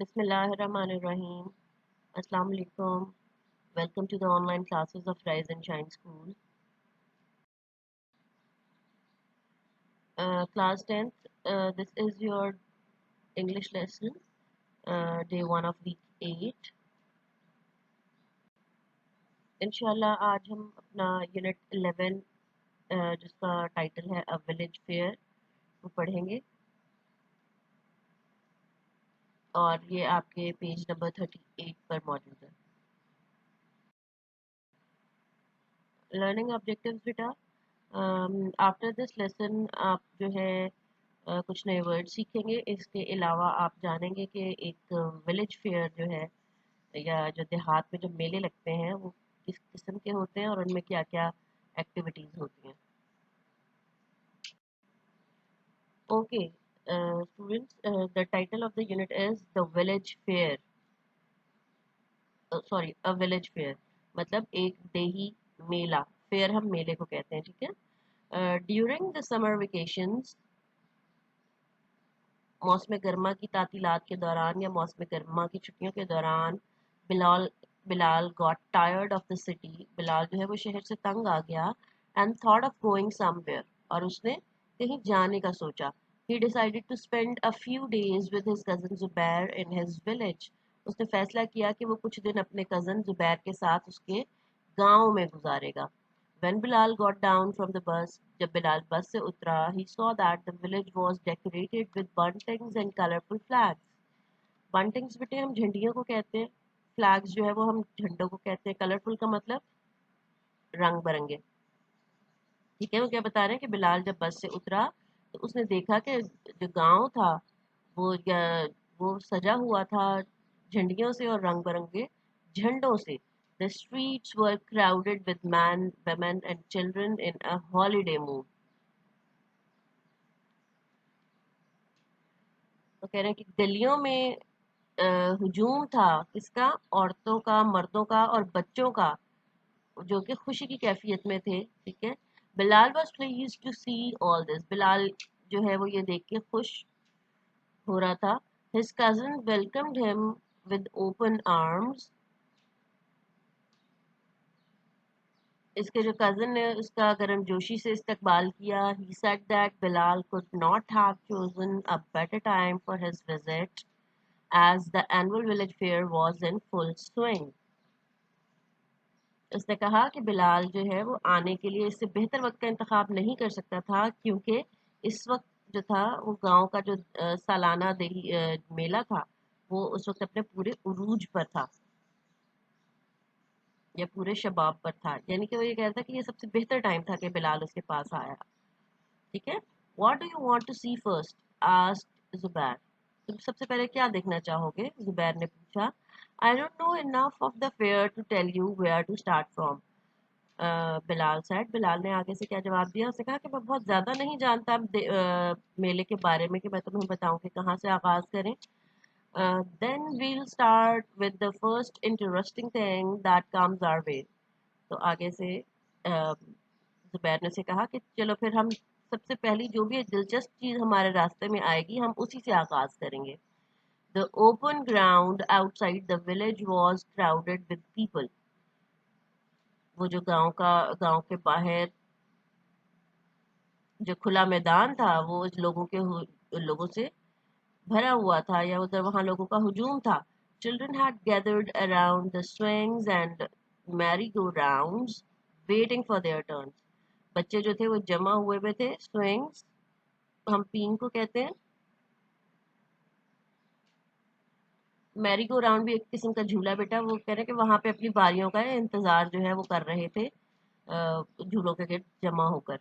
Bismillahirrahmanirrahim. Assalamu alaikum. Welcome to the online classes of Rise and Shine School. Class 10th, this is your English lesson, day 1 of week 8. Inshallah, आज हम अपना unit 11 जिसका title है a village fair वो पढ़ेंगे और ये आपके पेज नंबर 38 पर मौजूद है. लर्निंग ऑब्जेक्टिव्स बेटा, आफ्टर दिस लेसन आप जो है कुछ नए वर्ड सीखेंगे. इसके अलावा आप जानेंगे कि एक विलेज फेयर जो है या जो देहात में जो मेले लगते हैं वो किस किस्म के होते हैं और उनमें क्या क्या एक्टिविटीज़ होती हैं. Okay students, the title of the unit is the village fair. Sorry, a village fair मतलब एक देही मेला. फेयर हम मेले को कहते हैं, ठीक है. ड्यूरिंग द समर वेकेशंस, मौसम गर्मा की तातीलात के दौरान या मौसम गर्मा की छुट्टियों के दौरान Bilal Bilal got tired of the city. Bilal जो है वो शहर से तंग आ गया. And thought of going somewhere, और उसने कहीं जाने का सोचा. He decided to spend a few days with his cousin Zubair in his village. उसने फैसला किया कि वो कुछ दिन अपने कजन जुबैर के साथ उसके गांव में गुजारेगा. When Bilal got down from the bus, जब बिलाल बस से उतरा, he saw that the village was decorated with buntings and colorful flags. Buntings बेटे हम झंडियों को कहते हैं, flags जो है वो हम झंडों को कहते हैं. कलरफुल का मतलब रंग बिरंगे. ठीक है, वो क्या बता रहे हैं कि बिलाल जब बस से उतरा तो उसने देखा कि जो गांव था वो वो सजा हुआ था झंडियों से और रंग बिरंगे झंडों से. The streets were crowded with men, women and children in a holiday mood. तो कह रहे हैं कि गलियों में हुजूम था किसका? औरतों का, मर्दों का और बच्चों का, जो कि खुशी की कैफियत में थे. ठीक है. Bilal was pleased to see all this. Bilal जो है वो ये देख के खुश हो रहा था. His cousin welcomed him with open arms. इसके जो कज़न ने उसका गर्मजोशी से इस्तकबाल किया. He said that Bilal could not have chosen a better time for his visit as the annual village fair was in full swing. उसने कहा कि बिलाल जो है वो आने के लिए इससे बेहतर वक्त का इंतखाब नहीं कर सकता था क्योंकि इस वक्त जो था वो गांव का जो सालाना मेला था वो उस वक्त अपने पूरे उरूज पर था या पूरे शबाब पर था. यानी कि वो ये कहता था कि ये सबसे बेहतर टाइम था कि बिलाल उसके पास आया. ठीक है. What do you want to see first? Asked Zubair. तुम सबसे पहले क्या देखना चाहोगे? जुबैर ने पूछा. I don't know enough of the fair to tell you where to start from. Bilal said. Bilal ने आगे से क्या जवाब दिया? उसने कहा कि मैं बहुत ज़्यादा नहीं जानता मेले के बारे में कि मैं तुम्हें बताऊं कि कहाँ से आगाज़ करें. Then we'll start with the first interesting thing that comes our way. तो आगे से जुबैर ने से कहा कि चलो फिर हम सबसे पहली जो भी दिलचस्प चीज़ हमारे रास्ते में आएगी हम उसी से आगाज़ करेंगे. The open ground outside the village was crowded with people. वो जो गांव के बाहर जो खुला मैदान था वो लोगों से भरा हुआ था या उधर वहां लोगों का हुजूम था. Children had gathered around the swings and merry go rounds waiting for their turn. बच्चे जो थे वो जमा हुए हुए थे. स्विंग्स हम पींग को कहते हैं. मैरी गो राउंड भी एक किस्म का झूला बेटा. वो कह रहे हैं कि वहां पे अपनी बारियों का इंतजार जो है वो कर रहे थे झूलों के गिर्द जमा होकर.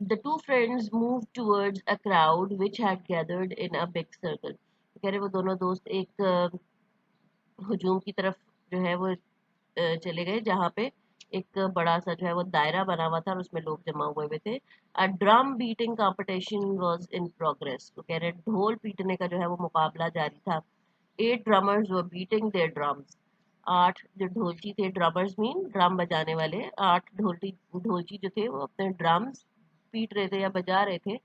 The two friends moved towards a crowd which had gathered in a big circle. कह रहे वो दोनों दोस्त एक हुजूम की तरफ जो है वो चले गए जहाँ पे एक बड़ा सा जो है वो दायरा बना हुआ था और उसमें लोग जमा हुए हुए थे. A drum beating competition was in progress. तो कह रहे ढोल पीटने का जो है वो मुकाबला जारी था. 8 drummers were beating their drums. 8 जो ढोलची थे, ड्रमर्स मीन ड्रम बजाने वाले. 8 ढोलची जो थे वो अपने ड्रम्स पीट रहे थे या बजा रहे थे.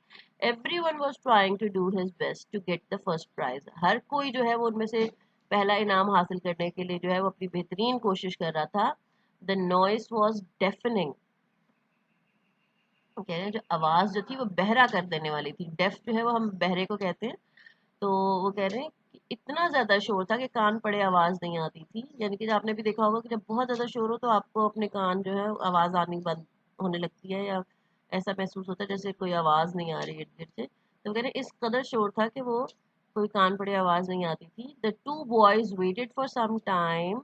Everyone was trying to do his best to get the first prize. हर कोई जो है वो उनमें से पहला इनाम हासिल करने के लिए जो है वो अपनी बेहतरीन कोशिश कर रहा था. The noise was deafening. कह रहे हैं जो आवाज जो थी वो बहरा कर देने वाली थी. डेफ जो है वो हम बहरे को कहते हैं. तो वो कह रहे हैं कि इतना ज्यादा शोर था कि कान पड़े आवाज नहीं आती थी. यानी कि आपने भी देखा होगा कि जब बहुत ज्यादा शोर हो तो आपको अपने कान जो है आवाज आनी बंद होने लगती है या ऐसा महसूस होता है जैसे कोई आवाज नहीं आ रही इर्द गिर्द से. तो कह रहे हैं इस कदर शोर था कि वो कोई कान पड़े आवाज नहीं आती थी. The two boys waited for some time.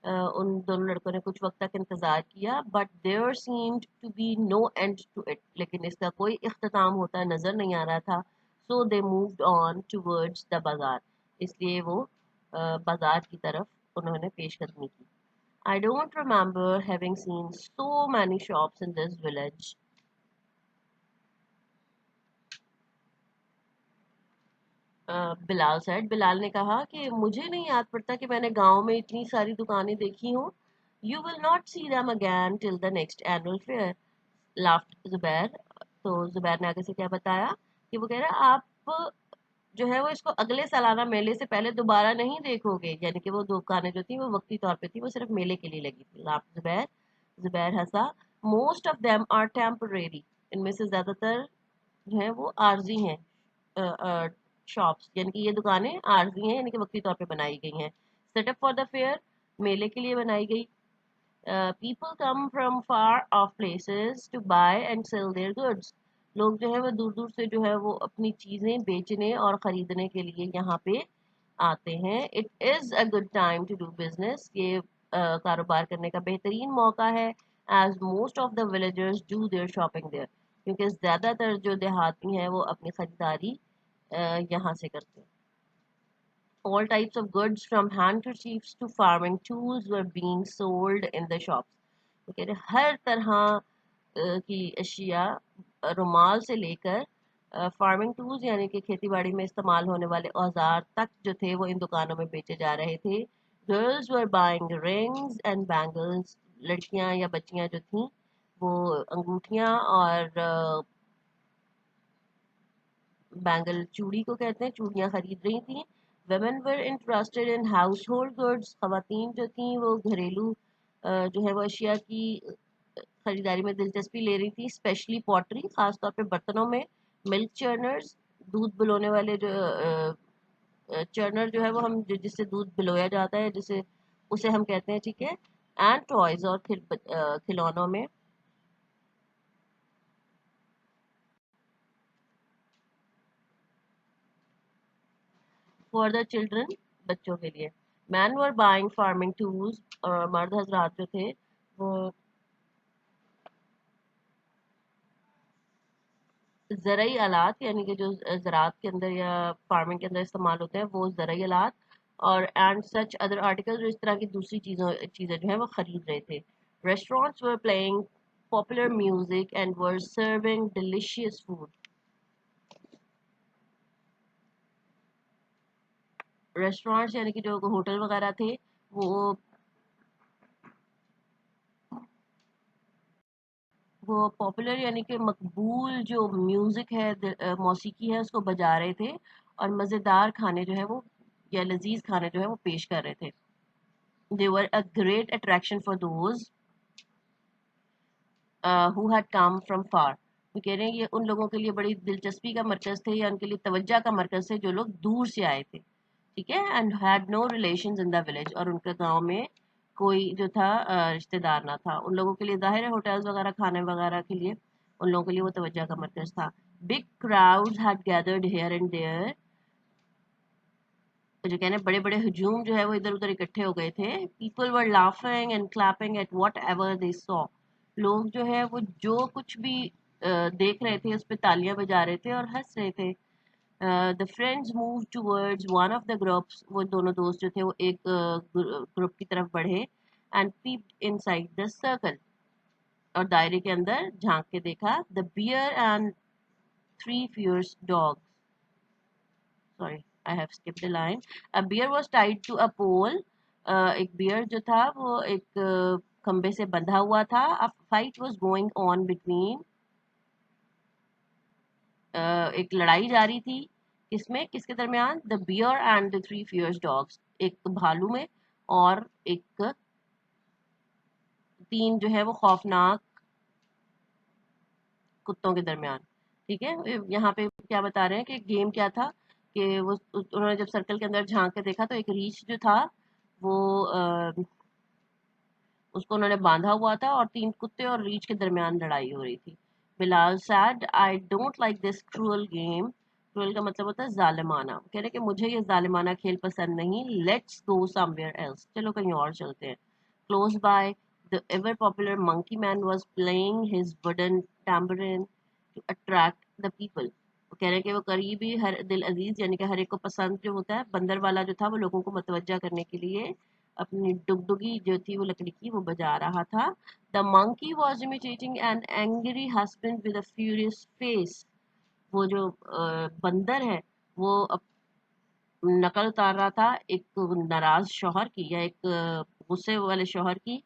उन दोनों लड़कों ने कुछ वक्त तक इंतजार किया. But there seemed to be no end to it. लेकिन इसका कोई इख्तिताम होता नजर नहीं आ रहा था. So they moved on towards the bazaar. इसलिए वो बाजार की तरफ उन्होंने पेशकदमी की. I don't remember having seen so many shops in this village. Bilal said. Bilal ने कहा कि मुझे नहीं याद पड़ता कि मैंने गांव में इतनी सारी दुकानें देखी हों. You will not see them again till the next annual fair. Laughed Zubair. तो जुबैर ने आगे से क्या बताया कि वो कह रहा है आप जो है वो इसको अगले सालाना मेले से पहले दोबारा नहीं देखोगे. यानी कि वो दुकानें जो थी वो वक्ती तौर पे थी, वो सिर्फ मेले के लिए लगी थी. लाफ्ड जुबैर. जुबैर हंसा. Most of them are temporary. इनमें से ज्यादातर जो है वो आर्जी हैं. शॉप्स यानी कि ये दुकानें आर्जी हैं, यानी कि वक्ती तौर पे बनाई गई हैं. Setup for the fair. मेले के लिए बनाई गई. People come from far off places to buy and sell their goods. लोग जो है वो दूर दूर से जो है वो अपनी चीजें बेचने और खरीदने के लिए यहाँ पे आते हैं. It is a good time to do business. ये कारोबार करने का बेहतरीन मौका है. As most of the villagers do their shopping there. क्योंकि ज्यादातर जो देहाती हैं वो अपनी खरीदारी यहाँ से करते हैं. All types of goods from handkerchiefs to farming tools were being sold in the shops. तो कह रहे हर तरह की अशिया रुमाल से लेकर फार्मिंग टूल्स यानी कि खेती बाड़ी में इस्तेमाल होने वाले औजार तक जो थे वो इन दुकानों में बेचे जा रहे थे. Girls were buying rings and bangles. लड़कियां या बच्चियां जो थीं वो अंगूठियां और बैंगल चूड़ी को कहते हैं, चूड़ियां खरीद रही थी. Women were interested in household goods. खवातीन जो थी वो घरेलू जो है वो अशिया की खरीदारी में दिलचस्पी ले रही थी. स्पेशली पॉटरी, खासतौर पे बर्तनों में. मिल्क चर्नर्स. दूध बिलोने वाले जो चर्नर जो है वो हम जिससे दूध बिलोया जाता है जिसे उसे हम कहते हैं. ठीक है. एंड टॉयज और खिलौनों में. फॉर द चिल्ड्रन, बच्चों के लिए. मैन वर बाइंग फार्मिंग टूल्स. और मर्द हजरात जो थे वो ज़राई आलात यानी कि जो ज़राअत के अंदर या फार्मिंग के अंदर इस्तेमाल होते हैं वो ज़राई आलात और एंड सच अदर आर्टिकल जो इस तरह की दूसरी चीज़ें जो है वो खरीद रहे थे. Restaurants were playing popular music and were serving delicious food. Restaurants यानी कि जो होटल वगैरह थे वो वो पॉपुलर यानी कि मकबूल जो म्यूजिक है मौसीकी है उसको बजा रहे थे और मज़ेदार खाने जो है वो या लजीज खाने जो है वो पेश कर रहे थे. They were a great attraction for those who had come from far. वो कह रहे हैं ये उन लोगों के लिए बड़ी दिलचस्पी का मरकज थे या उनके लिए तवज्जा का मरकज थे जो लोग दूर से आए थे. ठीक है. And had no relations in the village. और उनके गांव में कोई जो था रिश्तेदार ना था. उन लोगों के लिए जाहिर है होटल्स वगैरह खाने वगैरह के लिए उन लोगों के लिए वो तवज्जा का मरकज था. Big crowds had gathered here and there. जो कहने बड़े बड़े हजूम जो है वो इधर उधर इकट्ठे हो गए थे. People were laughing and clapping at what ever they saw. लोग जो है वो जो कुछ भी देख रहे थे उस पर तालियां बजा रहे थे और हंस रहे थे. The friends move towards one of the groups. वो दोनों दोस्त जो थे वो एक ग्रुप की तरफ बढ़े. And peeped inside the circle. और दायरे के अंदर झांक के देखा. The bear and three fierce dogs. Sorry, I have skipped the line. A bear was tied to a pole. एक बियर जो था वो एक खंबे से बंधा हुआ था. A fight was going on between एक लड़ाई जारी थी, किसके दरमियान? The bear and the three fierce dogs, एक भालू में और एक तीन जो है वो खौफनाक कुत्तों के दरमियान। ठीक है, यहाँ पे क्या बता रहे हैं कि गेम क्या था कि वो उन्होंने जब सर्कल के अंदर झांक के देखा तो एक रीछ जो था वो उसको उन्होंने बांधा हुआ था और तीन कुत्ते और रीछ के दरमियान लड़ाई हो रही थी। Bilal sad, I don't like this cruel game. Cruel का मतलब होता है जालिमाना। कह रहे कि मुझे ये जालिमाना खेल पसंद नहीं, लेट्स गो समवेयर एल्स, चलो कहीं और चलते हैं। Close by, the ever popular monkey man was playing his wooden tambourine to attract the people. वो कह रहे हैं कि वो करीबी हर दिल अजीज यानी कि हर एक को पसंद जो होता है, बंदर वाला जो था वो लोगों को मतवज्जा करने के लिए अपनी डुगडुगी जो थी वो लकड़ी की वो बजा रहा था। The monkey was imitating an angry husband with a furious face. वो जो बंदर है वो नकल उतार रहा था एक नाराज शौहर की या एक गुस्से वाले शौहर की,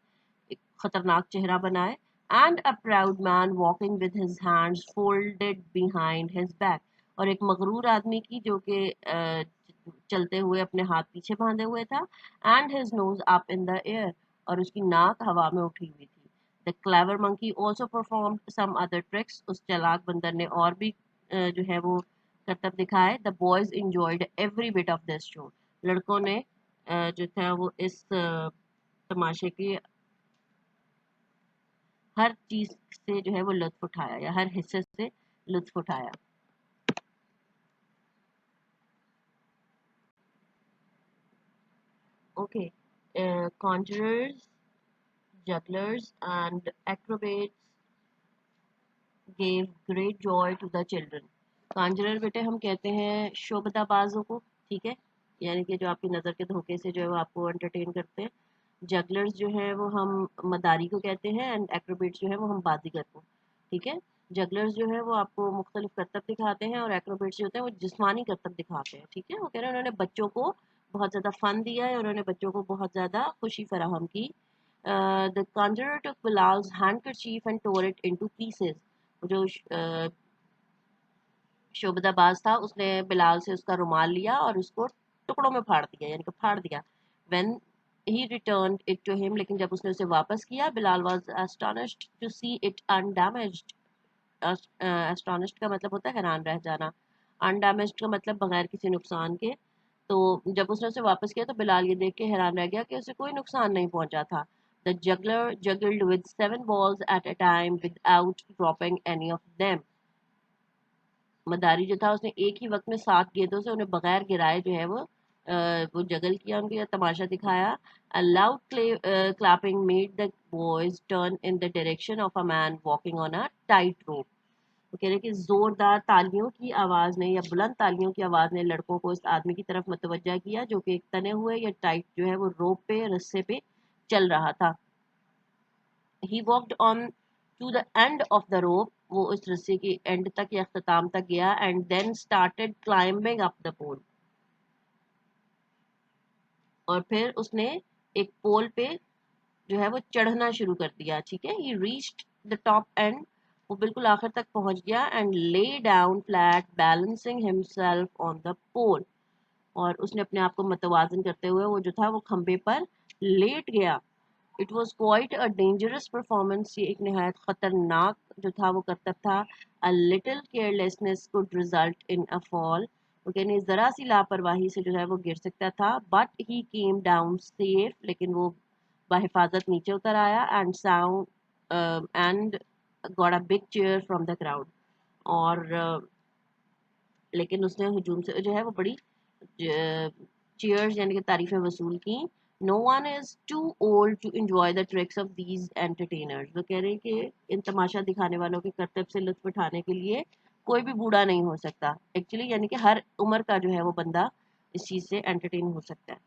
एक खतरनाक चेहरा बनाए। And a proud man walking with his hands folded behind his back, और एक मगरूर आदमी की जो कि चलते हुए अपने हाथ पीछे बांधे हुए था। And his nose up in the air, और उसकी नाक हवा में उठी हुई थी। The clever monkey also performed some other tricks, उस चालाक बंदर ने और भी जो है वो करतब दिखाए। The boys enjoyed every bit of this show, लड़कों ने जो था वो इस तमाशे की हर चीज से जो है वो लुत्फ उठाया या हर हिस्से से लुत्फ उठाया। Okay, conjurers, jugglers and acrobats gave great joy to the children. कांजरर बेटे हम कहते हैं शोबदाबाजों को, ठीक है, यानी कि जो आपकी नज़र के धोखे से जो है वो आपको एंटरटेन करते हैं। जगलर्स जो है वो हम मदारी को कहते हैं, एंड एक्रोबेट्स जो है वो हम बाजीगर को। ठीक है, जगलर्स जो है वो आपको मुख्तलिफ करतब दिखाते हैं और एक्रोबेट्स जो होते हैं वो जिस्मानी करतब दिखाते हैं। ठीक है, वो कह रहे हैं उन्होंने बच्चों को बहुत ज़्यादा फन दिया है, उन्होंने बच्चों को बहुत ज़्यादा खुशी फराहम की। The conjurer took Bilal's handkerchief and tore it into pieces. जो शोबदाबाज था उसने बिलाल से उसका रुमाल लिया और उसको टुकड़ों में फाड़ दिया, यानी कि फाड़ दिया। When he returned it to him, लेकिन जब उसने उसे वापस किया, Bilal was astonished to see it undamaged. Astonished का मतलब होता है हैरान रह जाना, undamaged का मतलब बगैर किसी नुकसान के। तो जब उसने उसे वापस किया तो बिलाल ये देख के हैरान रह गया कि उसे कोई नुकसान नहीं पहुंचा था। The juggler juggled with 7 balls at a time without dropping any of them. मदारी जो था उसने एक ही वक्त में 7 गेंदों से उन्हें बगैर गिराए जो है वो जगल किया, उनको यह तमाशा दिखाया। A loud clapping made the boys turn in the direction of a man walking on a tight rope. वो कह रहे कि जोरदार तालियों की आवाज ने या बुलंद तालियों की आवाज ने लड़कों को इस आदमी की तरफ मतवज्जा किया जो कि एक तने हुए या टाइट जो है वो रोप पे रस्से पे चल रहा था। He walked on to the end of the rope, वो उस रस्सी की एंड तक या अख्ताम तक गया, and then started climbing up the pole, और फिर उसने एक पोल पे जो है वो चढ़ना शुरू कर दिया। ठीक है, he reached the top end, वो बिल्कुल आखिर तक पहुंच गया, and lay down flat balancing himself on the pole, और उसने अपने आप को मतवाजन करते हुए वो जो था वो खंबे पर लेट गया। It was quite a dangerous performance, ये एक नहायत खतरनाक जो था वो करतब था। A little carelessness could result in a fall, वो कहने ज़रा सी लापरवाही से जो है वो गिर सकता था। But he came down safe, लेकिन वो बाहिफाजत नीचे उतर आया। And sound and got a big cheer from the crowd, और लेकिन उसने हुजूम से जो है वो बड़ी चीयर्स यानी कि तारीफें वसूल की। No one is too old to enjoy the tricks of these entertainers, वो कह रहे हैं कि इन तमाशा दिखाने वालों के करतब से लुत्फ उठाने के लिए कोई भी बूढ़ा नहीं हो सकता एक्चुअली, यानी कि हर उम्र का जो है वो बंदा इस चीज़ से एंटरटेन हो सकता है।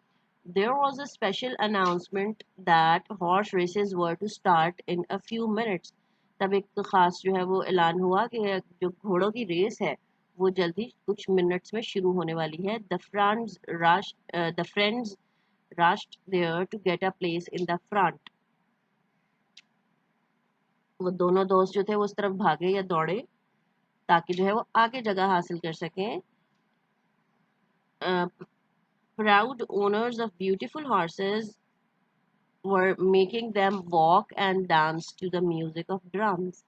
There was a special announcement that horse races were to start in a few minutes. तब एक खास जो है वो ऐलान हुआ कि जो घोड़ों की रेस है वो जल्दी कुछ मिनट्स में शुरू होने वाली है। The friends rushed there to get a place in the front. वो दोनों दोस्त जो थे वो उस तरफ भागे या दौड़े ताकि जो है वो आगे जगह हासिल कर सकें। Proud owners of beautiful horses were making them walk and dance to the music of drums.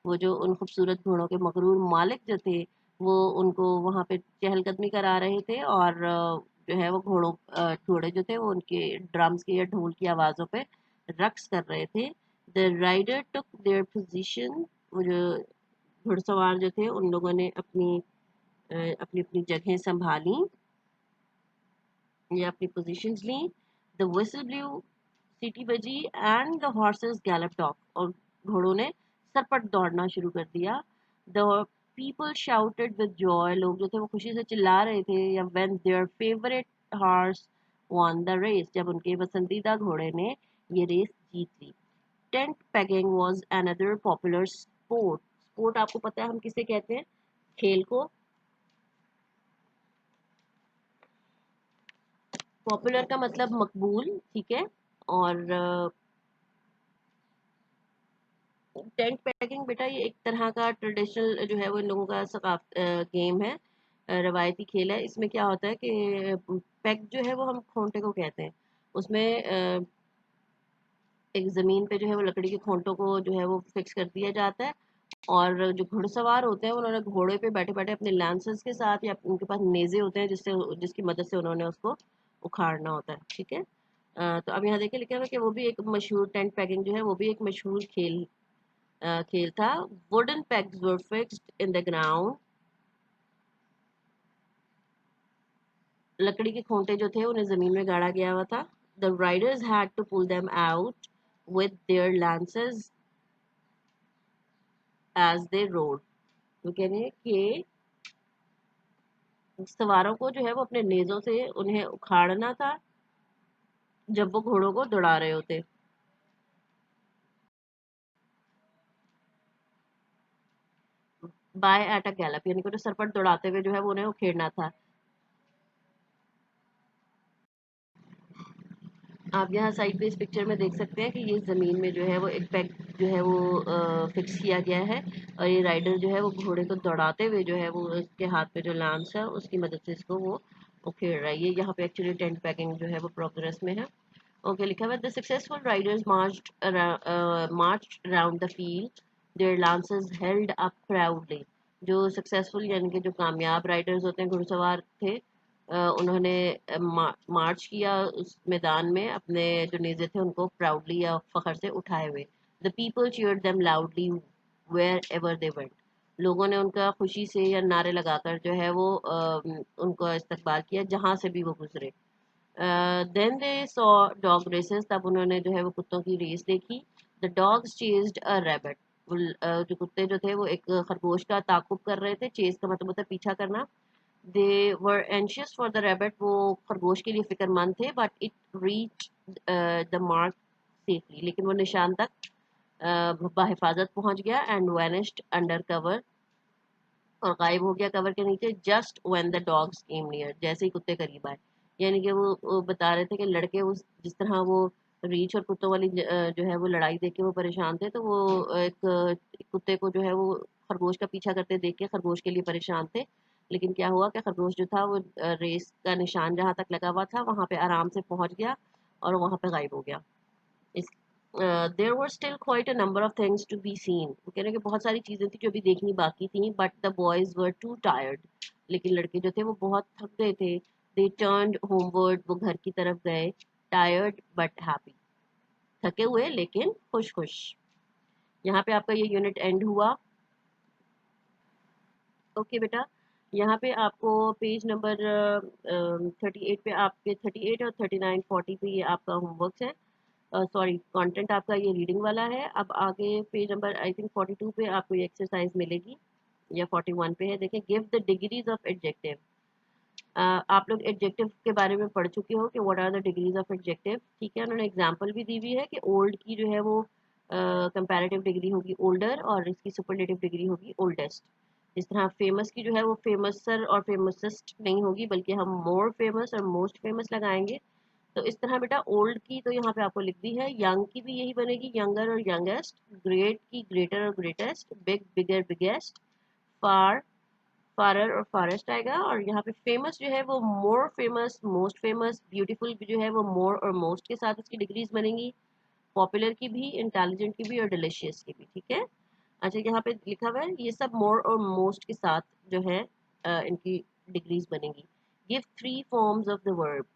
वो जो उन खूबसूरत घोड़ों के मगरूर मालिक जो थे, वो उनको वहाँ पे चहलकदमी करा रहे थे, और जो है वो घोड़े जो थे वो उनके ड्रम्स की या ढोल की आवाज़ों पे रक्स कर रहे थे। The rider took their position, वो जो घुड़सवार जो थे उन लोगों ने अपनी अपनी जगह संभाली या अपनी पोजीशंस ली। द विसल ब्लू, सीटी बजी, and the horses galloped off, और घोड़ों ने सरपट दौड़ना शुरू कर दिया। The people shouted with joy, लोग जो थे वो खुशी से चिल्ला रहे थे, या when their favourite horse won the race, जब उनके पसंदीदा घोड़े ने ये रेस जीत ली। Tent pegging was another popular sport. Sport आपको पता है हम किसे कहते हैं? खेल को। पॉपुलर का मतलब मकबूल, ठीक है। और टेंट पैकिंग बेटा ये एक तरह का ट्रेडिशनल जो है वो इन लोगों का गेम है, रवायती खेल है। इसमें क्या होता है कि पैक जो है वो हम खोंटे को कहते हैं। उसमें एक ज़मीन पे जो है वो लकड़ी के खोंटों को जो है वो फिक्स कर दिया जाता है, और जो घुड़सवार होते हैं उन्होंने घोड़े पे बैठे बैठे अपने लांसेस के साथ, या उनके पास नेज़े होते हैं जिसकी मदद से उन्होंने उसको उखाड़ना होता है, ठीक है। तो अब यहाँ देखिए लिखा हुआ है कि वो भी एक मशहूर टेंट पैकिंग जो है वो भी एक मशहूर खेल था। Wooden pegs were fixed in the ground, लकड़ी के खोंटे जो थे उन्हें जमीन में गाड़ा गया हुआ था। The riders had to pull them out with their lances as they rode। तो कह रहे हैं कि सवारों को जो है वो अपने नेजों से उन्हें उखाड़ना था जब वो घोड़ों को दौड़ा रहे होते। बाय एट अ गैलप, यानी कि उन्हें सरपट दौड़ाते हुए जो है वो उन्हें उखेड़ना था। आप यहाँ साइड पे इस पिक्चर में देख सकते हैं कि ये ज़मीन में जो है वो एक पैक जो है वो फिक्स किया गया है, और ये राइडर जो है वो घोड़े को दौड़ाते हुए जो है वो उसके हाथ पे जो लांस है उसकी मदद से इसको वो उखेड़ रहा है। ये यहाँ पे एक्चुअली टेंट पैकिंग जो है वो प्रोग्रेस में है। ओके, लिखा हुआ है the successful riders marched around the field, their lances held up proudly. जो सक्सेसफुल यानी कि जो कामयाब राइडर्स होते हैं, घुड़सवार थे, उन्होंने मार्च किया उस मैदान में अपने जो नेज़े थे उनको प्राउडली या फखर से उठाए हुए। The people cheered them loudly wherever they went, लोगों ने उनका खुशी से या नारे लगाकर जो है वो उनका इस्तकबाल किया जहाँ से भी वो गुजरे। Then they saw dog races, तब उन्होंने जो है वो कुत्तों की रेस देखी। The dogs chased a rabbit, जो कुत्ते जो थे वो एक खरगोश का ताकुब कर रहे थे। चेज का मतलब होता है पीछा करना। दे वर एंशियस फॉर द रैबिट, वो खरगोश के लिए फिक्रमंद थे। But it reach the mark safely, लेकिन वो निशान तक बाहिफाजत पहुंच गया। एंड वैनिश्ड अंडर कवर, और गायब हो गया कवर के नीचे। Just when the dogs came near, जैसे ही कुत्ते करीब आए। यानी कि वो बता रहे थे कि लड़के उस जिस तरह वो रीछ और कुत्तों वाली जो है वो लड़ाई देख के वो परेशान थे, तो वो एक कुत्ते को जो है वो खरगोश का पीछा करते देख के खरगोश के लिए परेशान थे। लेकिन क्या हुआ कि खरगोश जो था वो रेस का निशान जहाँ तक लगा हुआ था वहाँ पे आराम से पहुंच गया और वहाँ पे गायब हो गया। इस there were still quite a number of things to be seen, वो कह रहे हैं कि बहुत सारी चीज़ें थी जो अभी देखनी बाकी थी। But the boys were to tired, लेकिन लड़के जो थे वो बहुत थक गए थे। दे टर्न्ड होमवर्ड, वो घर की तरफ गए। टायर्ड बट हैप्पी, थके हुए लेकिन खुश खुश। यहाँ पे आपका ये यूनिट एंड हुआ। ओके बेटा, यहाँ पे आपको पेज नंबर 38 पे आपके 38 और 39 40 पे ये आपका होमवर्क है। सॉरी, कंटेंट आपका ये रीडिंग वाला है। अब आगे पेज नंबर आई थिंक 42 पे आपको ये एक्सरसाइज मिलेगी, या 41 पे है। देखें, give the degrees of adjective. आप लोग एडजेक्टिव के बारे में पढ़ चुके हो कि what are the degrees of adjective, ठीक है। उन्होंने एग्जांपल भी दी हुई है कि ओल्ड की जो है वो कंपैरेटिव डिग्री होगी ओल्डर, और इसकी सुपरलेटिव डिग्री होगी ओल्डेस्ट। इस तरह फेमस की जो है वो फेमसर और फेमसेस्ट नहीं होगी, बल्कि हम मोर फेमस और मोस्ट फेमस लगाएंगे। तो इस तरह बेटा ओल्ड की तो यहाँ पे आपको लिख दी है, यंग की भी यही बनेगी, यंगर और यंगेस्ट। ग्रेट की ग्रेटर और ग्रेटेस्ट, बिग बिगर बिगेस्ट। फार, फारर और फारेस्ट आएगा। और यहाँ पे फेमस जो है वो more famous, most famous, beautiful जो है वो मोर और मोस्ट के साथ उसकी डिग्रीज बनेंगी, पॉपुलर की भी, इंटेलिजेंट की भी और डिलीशियस की भी। ठीक है। अच्छा, यहाँ पे लिखा हुआ है ये सब मोर और मोस्ट के साथ जो है इनकी डिग्रीज बनेंगी। Give 3 forms of the verb.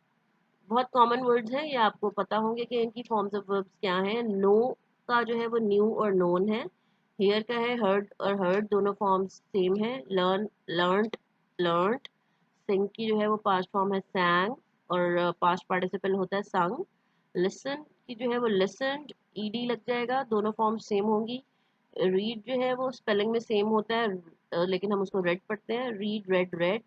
बहुत कॉमन वर्ड्स हैं, ये आपको पता होंगे कि इनकी फॉर्म्स ऑफ वर्ब्स क्या हैं। नो का जो है वो न्यू और नोन है। हियर का है हर्ड और हर्ड, दोनों फॉर्म्स सेम है। Learn, learned, learned. सिंग की जो है वो पास्ट फॉर्म है sang और पास्ट पार्टिसिपल होता है sung। लिसन की जो है वो listened, ed लग जाएगा, दोनों फॉर्म सेम होंगी। रीड जो है वो स्पेलिंग में सेम होता है, लेकिन हम उसको रेड पढ़ते हैं, रीड, रेड, रेड।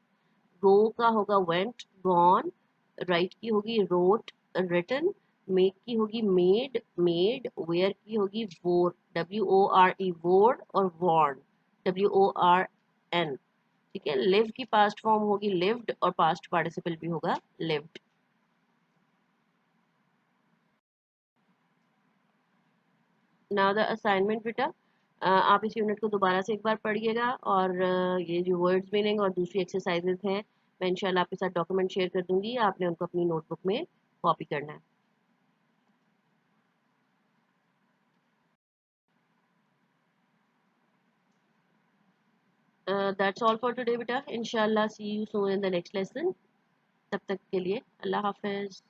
गो का होगा went, gone। राइट की होगी wrote, written। मेक की होगी made, made। वेयर की होगी wore, WORE, wore और worn, WORN। ठीक है। लिव की पास्ट फॉर्म होगी lived और पास्ट पार्टिसिपल भी होगा lived। नाउ द असाइनमेंट बेटा, आप इस यूनिट को दोबारा से एक बार पढ़िएगा और ये जो वर्ड्स मीनिंग और दूसरी एक्सरसाइजेज हैं मैं इंशाल्लाह आपके साथ डॉक्यूमेंट शेयर कर दूंगी, आपने उनको अपनी नोटबुक में कॉपी करना है। दैट्स ऑल फॉर टुडे बेटा, इंशाल्लाह see you soon in the next lesson. तब तक के लिए अल्लाह हाफिज।